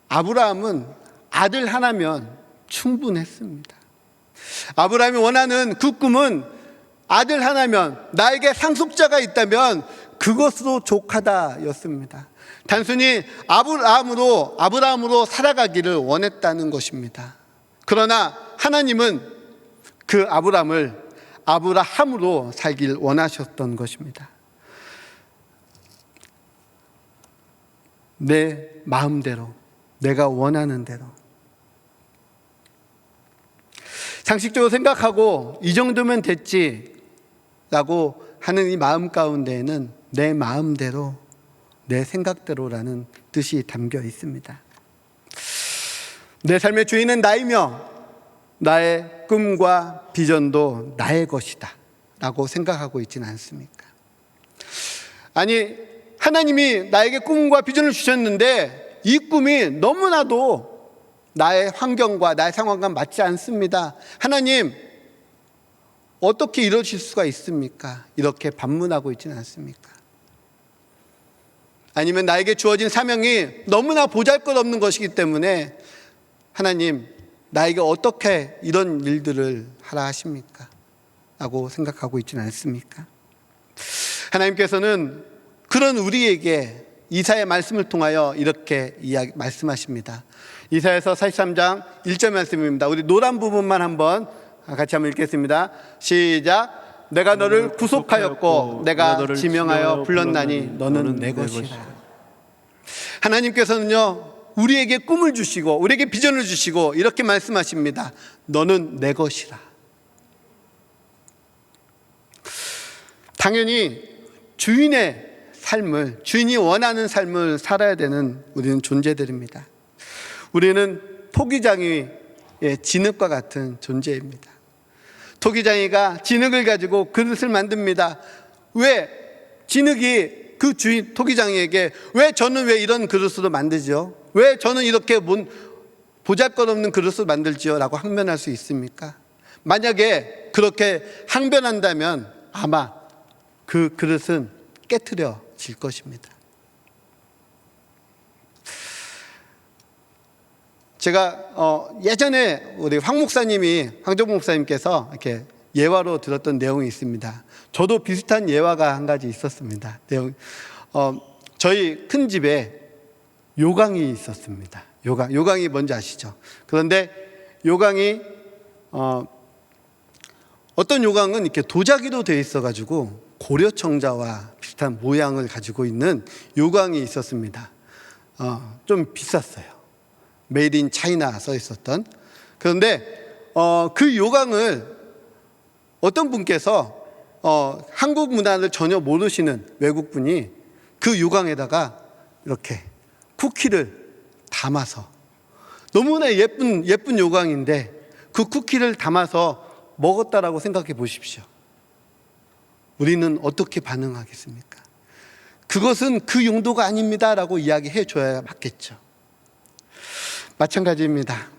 아브라함은 아들 하나면 충분했습니다. 아브라함이 원하는 그 꿈은 아들 하나면, 나에게 상속자가 있다면 그것으로 족하다였습니다. 단순히 아브라함으로 살아가기를 원했다는 것입니다. 그러나 하나님은 그 아브라함을 아브라함으로 살길 원하셨던 것입니다. 내 마음대로, 내가 원하는 대로. 상식적으로 생각하고 이 정도면 됐지라고 하는 이 마음 가운데에는 내 마음대로, 내 생각대로라는 뜻이 담겨 있습니다. 내 삶의 주인은 나이며 나의 꿈과 비전도 나의 것이다 라고 생각하고 있지는 않습니까? 아니, 하나님이 나에게 꿈과 비전을 주셨는데 이 꿈이 너무나도 나의 환경과 나의 상황과 맞지 않습니다. 하나님, 어떻게 이루어질 수가 있습니까? 이렇게 반문하고 있지는 않습니까? 아니면 나에게 주어진 사명이 너무나 보잘것없는 것이기 때문에 하나님, 나에게 어떻게 이런 일들을 하라 하십니까? 라고 생각하고 있지는 않습니까? 하나님께서는 그런 우리에게 이사야의 말씀을 통하여 이렇게 말씀하십니다. 이사야서 43장 1절 말씀입니다. 우리 노란 부분만 한번 같이 한번 읽겠습니다. 시작. 내가 너를 구속하였고 내가 지명하여 불렀나니 너는 내 것이라. 하나님께서는요, 우리에게 꿈을 주시고 우리에게 비전을 주시고 이렇게 말씀하십니다. 너는 내 것이라. 당연히 주인의 삶을, 주인이 원하는 삶을 살아야 되는 우리는 존재들입니다. 우리는 토기장이의 진흙과 같은 존재입니다. 토기장이가 진흙을 가지고 그릇을 만듭니다. 왜 진흙이 그 주인 토기장이에게 저는 왜 이런 그릇으로 만들죠? 왜 저는 이렇게 보잘것없는 그릇을 만들지요? 라고 항변할 수 있습니까? 만약에 그렇게 항변한다면 아마 그 그릇은 깨트려질 것입니다. 제가 예전에 우리 황정복 목사님께서 이렇게 예화로 들었던 내용이 있습니다. 저도 비슷한 예화가 한 가지 있었습니다. 저희 큰 집에 요강이 있었습니다. 요강이 뭔지 아시죠? 그런데 요강이 어떤 요강은 이렇게 도자기로 되어 있어가지고 고려청자와 비슷한 모양을 가지고 있는 요강이 있었습니다. 좀 비쌌어요. 메이드 인 차이나 써 있었던. 그런데 그 요강을 어떤 분께서 한국 문화를 전혀 모르시는 외국분이 그 요강에다가 이렇게 쿠키를 담아서, 너무나 예쁜 요강인데 그 쿠키를 담아서 먹었다라고 생각해 보십시오. 우리는 어떻게 반응하겠습니까? 그것은 그 용도가 아닙니다라고 이야기해 줘야 맞겠죠. 마찬가지입니다.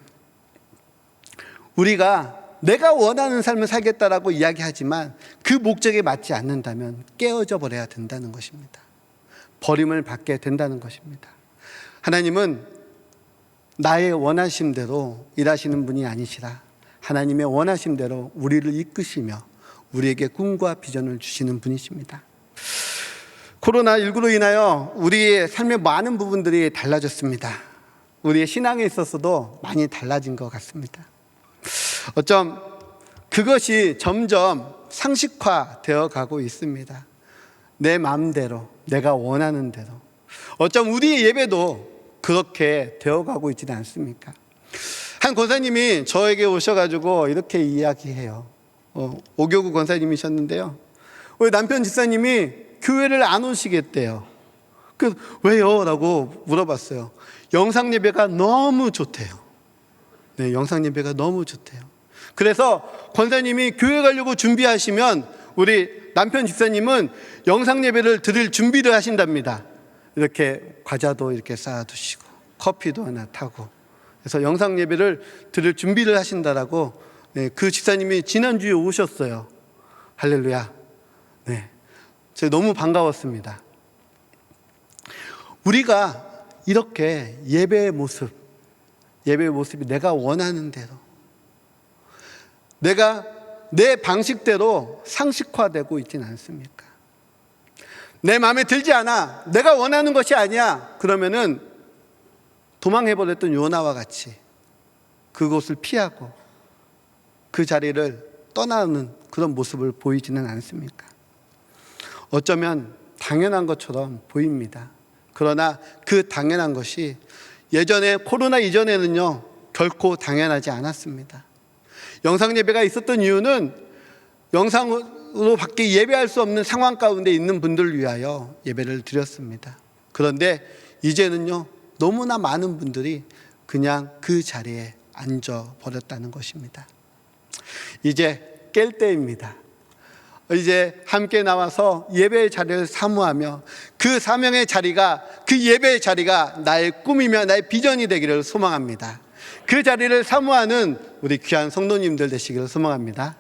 우리가 내가 원하는 삶을 살겠다라고 이야기하지만 그 목적에 맞지 않는다면 깨어져 버려야 된다는 것입니다. 버림을 받게 된다는 것입니다. 하나님은 나의 원하심대로 일하시는 분이 아니시라. 하나님의 원하심대로 우리를 이끄시며 우리에게 꿈과 비전을 주시는 분이십니다. 코로나19로 인하여 우리의 삶의 많은 부분들이 달라졌습니다. 우리의 신앙에 있어서도 많이 달라진 것 같습니다. 어쩜 그것이 점점 상식화되어 가고 있습니다. 내 마음대로, 내가 원하는 대로. 어쩜 우리의 예배도 그렇게 되어가고 있지는 않습니까? 한 권사님이 저에게 오셔가지고 이렇게 이야기해요. 오교구 권사님이셨는데요. 우리 남편 집사님이 교회를 안 오시겠대요. 왜요? 라고 물어봤어요. 영상 예배가 너무 좋대요. 네, 영상 예배가 너무 좋대요. 그래서 권사님이 교회 가려고 준비하시면 우리 남편 집사님은 영상 예배를 드릴 준비를 하신답니다. 이렇게 과자도 이렇게 쌓아두시고 커피도 하나 타고, 그래서 영상 예배를 드릴 준비를 하신다라고. 네, 그 집사님이 지난주에 오셨어요. 할렐루야. 네, 제가 너무 반가웠습니다. 우리가 이렇게 예배의 모습이 내가 원하는 대로, 내가 내 방식대로 상식화되고 있지는 않습니까? 내 마음에 들지 않아, 내가 원하는 것이 아니야, 그러면은 도망해버렸던 요나와 같이 그곳을 피하고 그 자리를 떠나는 그런 모습을 보이지는 않습니까? 어쩌면 당연한 것처럼 보입니다. 그러나 그 당연한 것이 예전에 코로나 이전에는요, 결코 당연하지 않았습니다. 영상 예배가 있었던 이유는 영상으로 밖에 예배할 수 없는 상황 가운데 있는 분들을 위하여 예배를 드렸습니다. 그런데 이제는요, 너무나 많은 분들이 그냥 그 자리에 앉아 버렸다는 것입니다. 이제 깰 때입니다. 이제 함께 나와서 예배의 자리를 사모하며 그 사명의 자리가, 그 예배의 자리가 나의 꿈이며 나의 비전이 되기를 소망합니다. 그 자리를 사모하는 우리 귀한 성도님들 되시기를 소망합니다.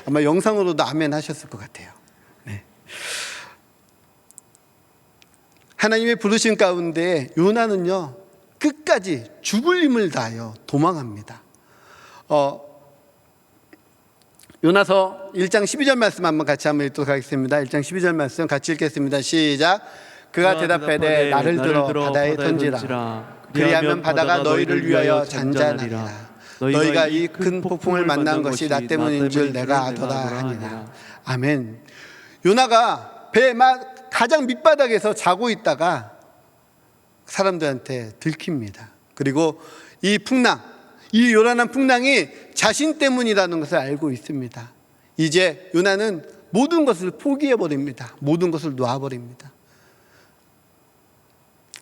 아마 영상으로도 아멘 하셨을 것 같아요. 네. 하나님의 부르신 가운데 요나는요, 끝까지 죽을 힘을 다하여 도망합니다. 요나서 1장 12절 말씀 한번 같이 한번 읽도록 하겠습니다. 1장 12절 말씀 같이 읽겠습니다. 시작. 그가 대답하되 나를 들어 바다에 던지라. 그리하면 바다가 너희를 위하여 잔잔하리라. 너희가 이 큰 폭풍을 만난 것이 나 때문인 줄 내가 아더라 하니라. 아멘. 요나가 배 가장 밑바닥에서 자고 있다가 사람들한테 들킵니다. 그리고 이 풍랑, 이 요란한 풍랑이 자신 때문이라는 것을 알고 있습니다. 이제 요나는 모든 것을 포기해버립니다. 모든 것을 놓아버립니다.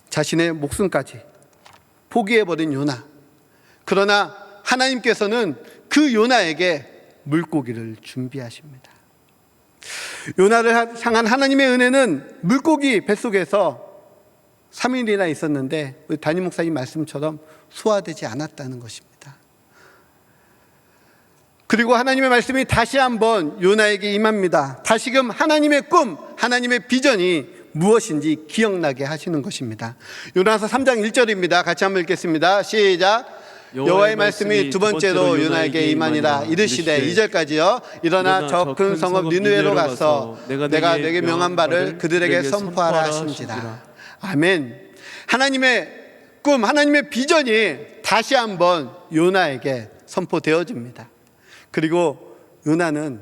자신의 목숨까지 포기해버린 요나. 그러나 하나님께서는 그 요나에게 물고기를 준비하십니다. 요나를 향한 하나님의 은혜는 물고기 뱃속에서 3일이나 있었는데 우리 담임 목사님 말씀처럼 소화되지 않았다는 것입니다. 그리고 하나님의 말씀이 다시 한번 요나에게 임합니다. 다시금 하나님의 꿈, 하나님의 비전이 무엇인지 기억나게 하시는 것입니다. 요나서 3장 1절입니다. 같이 한번 읽겠습니다. 시작. 여호와의 말씀이 두 번째로 요나에게 임하니라. 이르시되 2절까지요. 일어나 저 큰 성읍 니느웨로 가서 내가 내게 명한 바를 그들에게 선포하라 하신지라. 아멘. 하나님의 꿈, 하나님의 비전이 다시 한번 요나에게 선포되어집니다. 그리고 요나는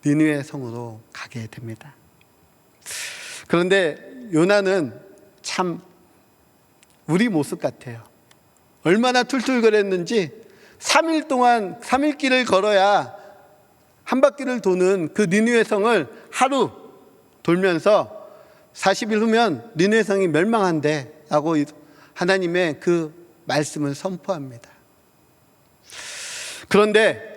니느웨 성으로 가게 됩니다. 그런데 요나는 참 우리 모습 같아요. 얼마나 툴툴거렸는지 3일 동안 3일 길을 걸어야 한 바퀴를 도는 그 니느웨 성을 하루 돌면서 40일 후면 니느웨 성이 멸망한대 라고 하나님의 그 말씀을 선포합니다. 그런데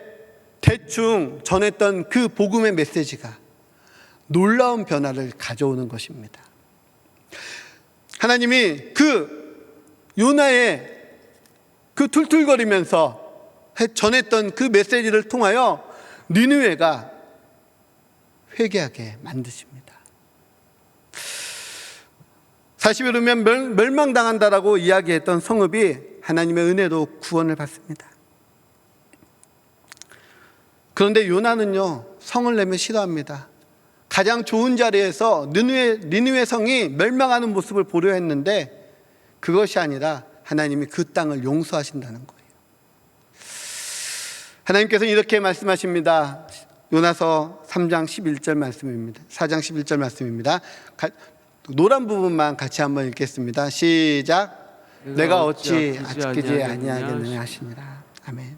대충 전했던 그 복음의 메시지가 놀라운 변화를 가져오는 것입니다. 하나님이 그 요나의 그 툴툴거리면서 전했던 그 메시지를 통하여 니느웨가 회개하게 만드십니다. 40일 후면 멸망당한다라고 이야기했던 성읍이 하나님의 은혜로 구원을 받습니다. 그런데 요나는요, 성을 내면 싫어합니다. 가장 좋은 자리에서 니느웨 성이 멸망하는 모습을 보려 했는데 그것이 아니라 하나님이 그 땅을 용서하신다는 거예요. 하나님께서는 이렇게 말씀하십니다. 요나서 3장 11절 말씀입니다. 4장 11절 말씀입니다. 노란 부분만 같이 한번 읽겠습니다. 시작. 내가 어찌 아끼지 아니하겠느냐 하시니라. 아멘.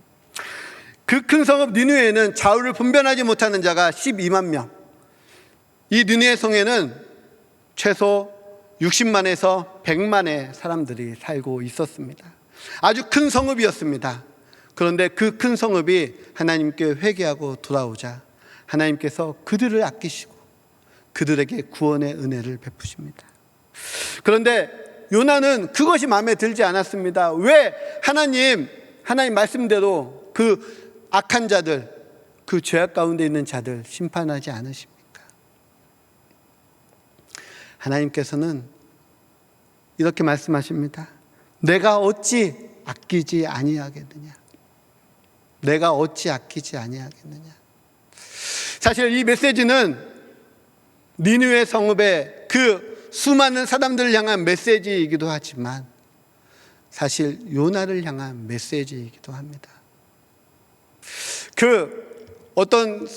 그 큰 성읍 니느웨에는 좌우를 분별하지 못하는 자가 12만 명. 이 니느웨 성에는 최소 60만에서 100만의 사람들이 살고 있었습니다. 아주 큰 성읍이었습니다. 그런데 그 큰 성읍이 하나님께 회개하고 돌아오자 하나님께서 그들을 아끼시고 그들에게 구원의 은혜를 베푸십니다. 그런데 요나는 그것이 마음에 들지 않았습니다. 왜 하나님 말씀대로 그 악한 자들, 그 죄악 가운데 있는 자들 심판하지 않으십니까? 하나님께서는 이렇게 말씀하십니다. 내가 어찌 아끼지 아니하겠느냐? 내가 어찌 아끼지 아니하겠느냐? 사실 이 메시지는 니느웨 성읍의 그 수많은 사람들을 향한 메시지이기도 하지만 사실 요나를 향한 메시지이기도 합니다. 어떤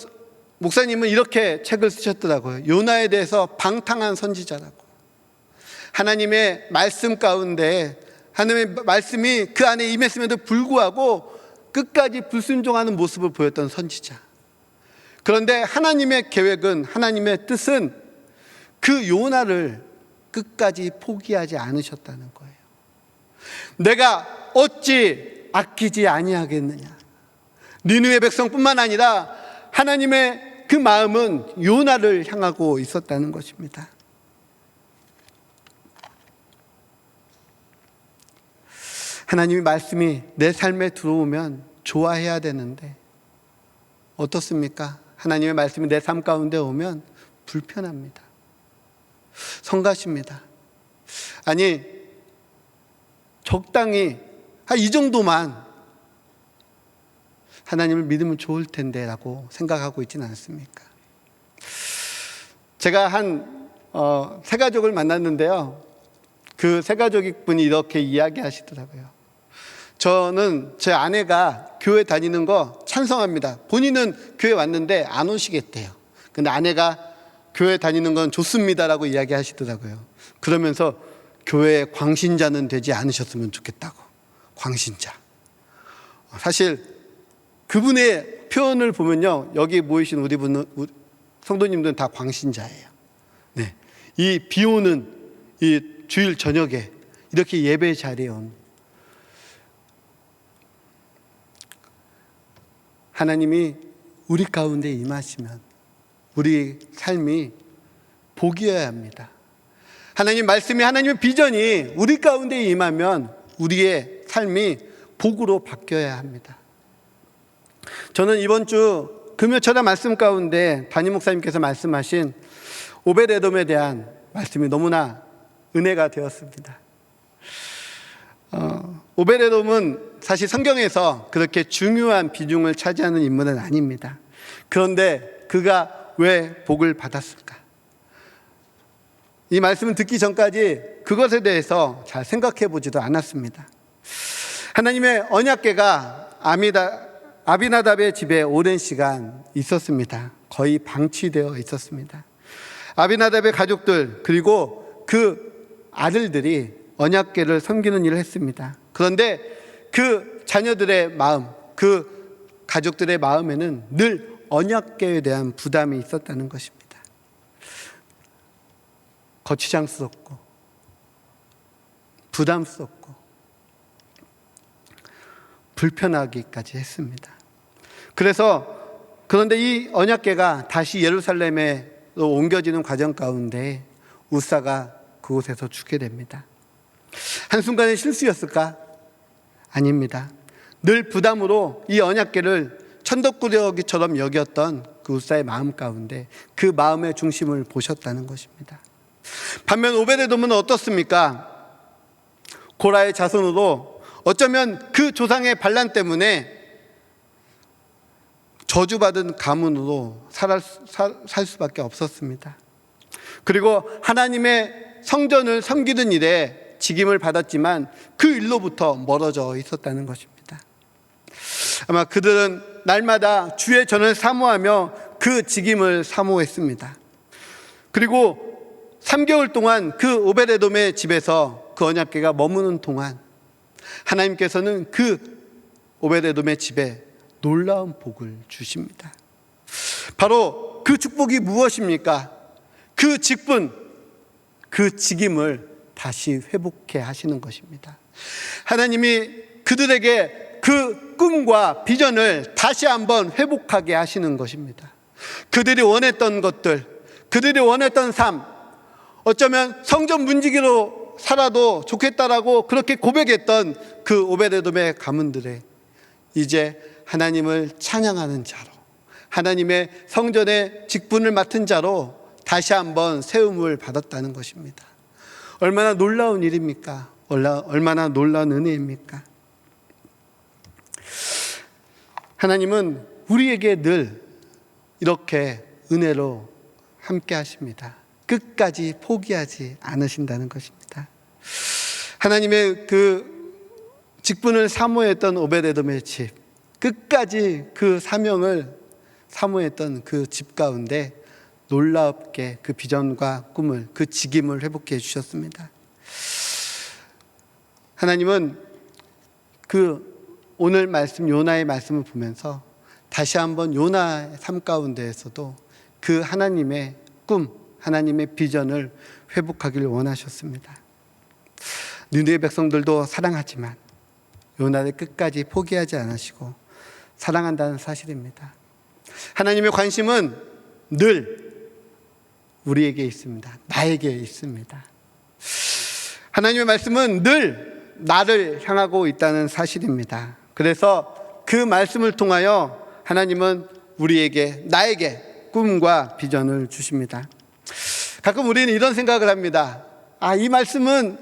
목사님은 이렇게 책을 쓰셨더라고요. 요나에 대해서 방탕한 선지자라고. 하나님의 말씀 가운데 하나님의 말씀이 그 안에 임했음에도 불구하고 끝까지 불순종하는 모습을 보였던 선지자. 그런데 하나님의 계획은, 하나님의 뜻은 그 요나를 끝까지 포기하지 않으셨다는 거예요. 내가 어찌 아끼지 아니하겠느냐. 니느웨 백성뿐만 아니라 하나님의 그 마음은 요나를 향하고 있었다는 것입니다. 하나님의 말씀이 내 삶에 들어오면 좋아해야 되는데 어떻습니까? 하나님의 말씀이 내 삶 가운데 오면 불편합니다. 성가십니다. 아니, 적당히 이 정도만 하나님을 믿으면 좋을 텐데 라고 생각하고 있지는 않습니까? 제가 세 가족을 만났는데요, 그 세 가족 분이 이렇게 이야기하시더라고요. 저는 제 아내가 교회 다니는 거 찬성합니다. 본인은 교회 왔는데 안 오시겠대요. 근데 아내가 교회 다니는 건 좋습니다라고 이야기하시더라고요. 그러면서 교회 광신자는 되지 않으셨으면 좋겠다고. 광신자. 사실 그분의 표현을 보면요, 여기 모이신 우리 성도님들은 다 광신자예요. 네, 이 비 오는 이 주일 저녁에 이렇게 예배 자리에 온 하나님이 우리 가운데 임하시면 우리 삶이 복이어야 합니다. 하나님 말씀이, 하나님의 비전이 우리 가운데 임하면 우리의 삶이 복으로 바뀌어야 합니다. 저는 이번 주 금요철의 말씀 가운데 담임 목사님께서 말씀하신 오벳에돔에 대한 말씀이 너무나 은혜가 되었습니다. 오벳에돔은 사실 성경에서 그렇게 중요한 비중을 차지하는 인물은 아닙니다. 그런데 그가 왜 복을 받았을까? 이 말씀을 듣기 전까지 그것에 대해서 잘 생각해 보지도 않았습니다. 하나님의 언약궤가 아비나답의 집에 오랜 시간 있었습니다. 거의 방치되어 있었습니다. 아비나답의 가족들 그리고 그 아들들이 언약궤를 섬기는 일을 했습니다. 그런데 그 자녀들의 마음, 그 가족들의 마음에는 늘 언약궤에 대한 부담이 있었다는 것입니다. 거추장스럽고 부담스럽고 불편하기까지 했습니다. 그런데 이 언약궤가 다시 예루살렘으로 옮겨지는 과정 가운데 우사가 그곳에서 죽게 됩니다. 한순간의 실수였을까? 아닙니다. 늘 부담으로 이 언약궤를 천덕꾸러기처럼 여겼던 그 우사의 마음 가운데 그 마음의 중심을 보셨다는 것입니다. 반면 오벳에돔은 어떻습니까? 고라의 자손으로 어쩌면 그 조상의 반란 때문에 저주받은 가문으로 살 수밖에 없었습니다. 그리고 하나님의 성전을 섬기는 일에 직임을 받았지만 그 일로부터 멀어져 있었다는 것입니다. 아마 그들은 날마다 주의 전을 사모하며 그 직임을 사모했습니다. 그리고 3개월 동안 그 오벳에돔의 집에서 그 언약궤가 머무는 동안 하나님께서는 그 오벳에돔의 집에 놀라운 복을 주십니다. 바로 그 축복이 무엇입니까? 그 직분, 그 직임을 다시 회복해 하시는 것입니다. 하나님이 그들에게 그 꿈과 비전을 다시 한번 회복하게 하시는 것입니다. 그들이 원했던 것들, 그들이 원했던 삶, 어쩌면 성전 문지기로 살아도 좋겠다라고 그렇게 고백했던 그 오벳에돔의 가문들의 이제 하나님을 찬양하는 자로, 하나님의 성전의 직분을 맡은 자로 다시 한번 세움을 받았다는 것입니다. 얼마나 놀라운 일입니까? 얼마나 놀라운 은혜입니까? 하나님은 우리에게 늘 이렇게 은혜로 함께 하십니다. 끝까지 포기하지 않으신다는 것입니다. 하나님의 그 직분을 사모했던 오베데돔의 집, 끝까지 그 사명을 사모했던 그 집 가운데 놀랍게 그 비전과 꿈을, 그 직임을 회복해 주셨습니다. 하나님은 그 오늘 말씀, 요나의 말씀을 보면서 다시 한번 요나의 삶 가운데에서도 그 하나님의 꿈, 하나님의 비전을 회복하기를 원하셨습니다. 니느웨 백성들도 사랑하지만 요나를 끝까지 포기하지 않으시고 사랑한다는 사실입니다. 하나님의 관심은 늘 우리에게 있습니다. 나에게 있습니다. 하나님의 말씀은 늘 나를 향하고 있다는 사실입니다. 그래서 그 말씀을 통하여 하나님은 우리에게, 나에게 꿈과 비전을 주십니다. 가끔 우리는 이런 생각을 합니다. 이 말씀은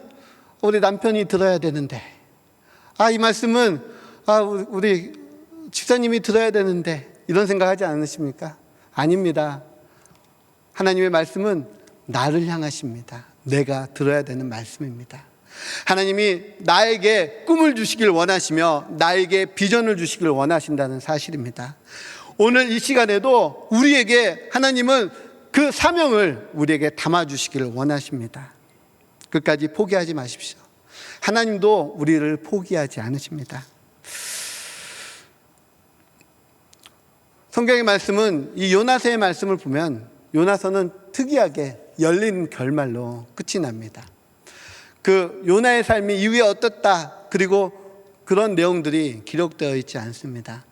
우리 남편이 들어야 되는데, 이 말씀은 우리 집사님이 들어야 되는데, 이런 생각하지 않으십니까? 아닙니다. 하나님의 말씀은 나를 향하십니다. 내가 들어야 되는 말씀입니다. 하나님이 나에게 꿈을 주시길 원하시며 나에게 비전을 주시길 원하신다는 사실입니다. 오늘 이 시간에도 우리에게 하나님은 그 사명을 우리에게 담아주시기를 원하십니다. 끝까지 포기하지 마십시오. 하나님도 우리를 포기하지 않으십니다. 성경의 말씀은, 이 요나서의 말씀을 보면 요나서는 특이하게 열린 결말로 끝이 납니다. 그 요나의 삶이 이후에 어떻다, 그리고 그런 내용들이 기록되어 있지 않습니다.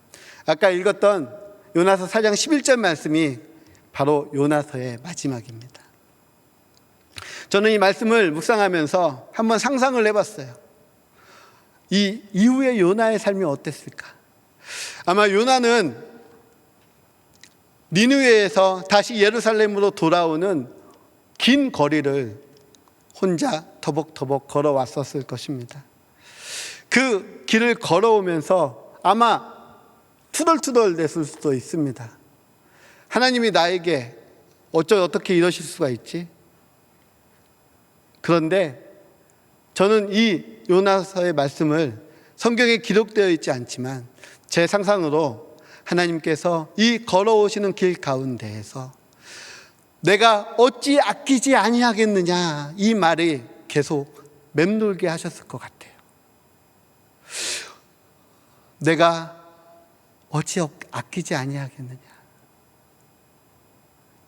아까 읽었던 요나서 4장 11절 말씀이 바로 요나서의 마지막입니다. 저는 이 말씀을 묵상하면서 한번 상상을 해봤어요. 이 이후의 요나의 삶이 어땠을까? 아마 요나는 니느웨에서 다시 예루살렘으로 돌아오는 긴 거리를 혼자 터벅터벅 걸어왔었을 것입니다. 그 길을 걸어오면서 아마 투덜투덜 댔을 수도 있습니다. 하나님이 나에게 어떻게 이러실 수가 있지? 그런데 저는 이 요나서의 말씀을 성경에 기록되어 있지 않지만 제 상상으로 하나님께서 이 걸어오시는 길 가운데에서 내가 어찌 아끼지 아니하겠느냐, 이 말이 계속 맴돌게 하셨을 것 같아요. 내가 어찌 아끼지 아니하겠느냐.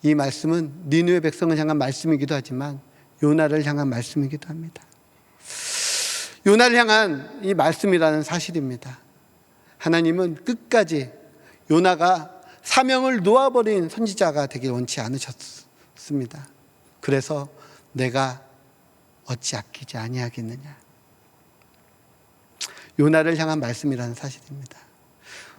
이 말씀은 니느웨 백성을 향한 말씀이기도 하지만 요나를 향한 말씀이기도 합니다. 요나를 향한 이 말씀이라는 사실입니다. 하나님은 끝까지 요나가 사명을 놓아버린 선지자가 되길 원치 않으셨습니다. 그래서 내가 어찌 아끼지 아니하겠느냐. 요나를 향한 말씀이라는 사실입니다.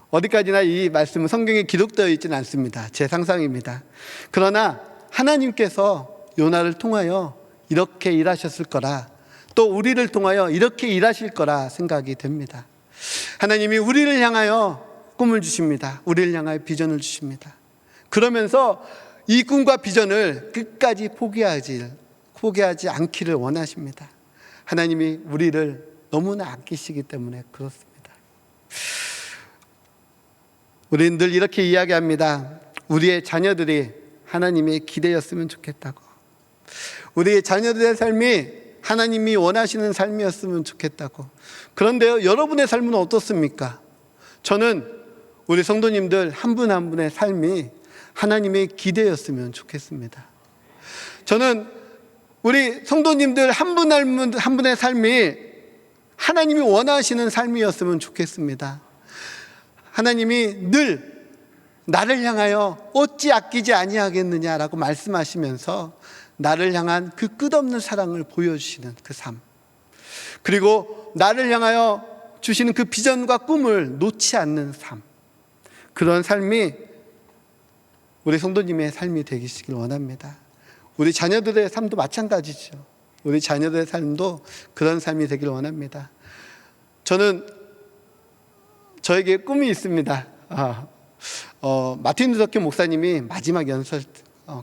어디까지나 이 말씀은 성경에 기록되어 있지는 않습니다. 제 상상입니다. 그러나 하나님께서 요나를 통하여 이렇게 일하셨을 거라, 또 우리를 통하여 이렇게 일하실 거라 생각이 됩니다. 하나님이 우리를 향하여 꿈을 주십니다. 우리를 향하여 비전을 주십니다. 그러면서 이 꿈과 비전을 끝까지 포기하지 않기를 원하십니다. 하나님이 우리를 너무나 아끼시기 때문에 그렇습니다. 우리는 늘 이렇게 이야기합니다. 우리의 자녀들이 하나님의 기대였으면 좋겠다고. 우리의 자녀들의 삶이 하나님이 원하시는 삶이었으면 좋겠다고. 그런데요, 여러분의 삶은 어떻습니까? 저는 우리 성도님들 한 분 한 분의 삶이 하나님의 기대였으면 좋겠습니다. 저는 우리 성도님들 한 분 한 분의 삶이 하나님이 원하시는 삶이었으면 좋겠습니다. 하나님이 늘 나를 향하여 어찌 아끼지 아니하겠느냐라고 말씀하시면서 나를 향한 그 끝없는 사랑을 보여주시는 그 삶, 그리고 나를 향하여 주시는 그 비전과 꿈을 놓지 않는 삶, 그런 삶이 우리 성도님의 삶이 되시길 원합니다. 우리 자녀들의 삶도 마찬가지죠. 우리 자녀들의 삶도 그런 삶이 되길 원합니다. 저에게 꿈이 있습니다. 마틴 루터 킹 목사님이 마지막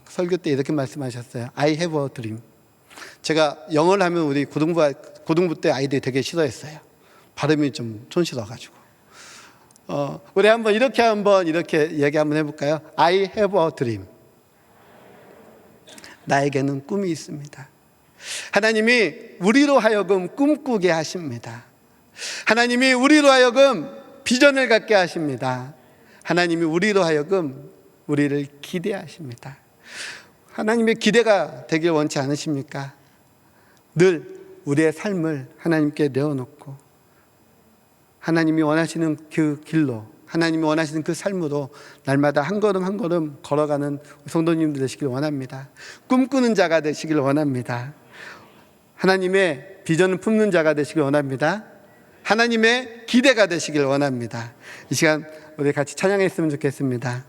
설교 때 이렇게 말씀하셨어요. I have a dream. 제가 영어를 하면 우리 고등부 때 아이들이 되게 싫어했어요. 발음이 좀 촌스러워가지고. 우리 한번 이렇게 얘기 한번 해볼까요? I have a dream. 나에게는 꿈이 있습니다. 하나님이 우리로 하여금 꿈꾸게 하십니다. 하나님이 우리로 하여금 비전을 갖게 하십니다. 하나님이 우리로 하여금 우리를 기대하십니다. 하나님의 기대가 되길 원치 않으십니까? 늘 우리의 삶을 하나님께 내어놓고 하나님이 원하시는 그 길로, 하나님이 원하시는 그 삶으로 날마다 한 걸음 한 걸음 걸어가는 성도님들 되시길 원합니다. 꿈꾸는 자가 되시길 원합니다. 하나님의 비전을 품는 자가 되시길 원합니다. 하나님의 기대가 되시길 원합니다. 이 시간 우리 같이 찬양했으면 좋겠습니다.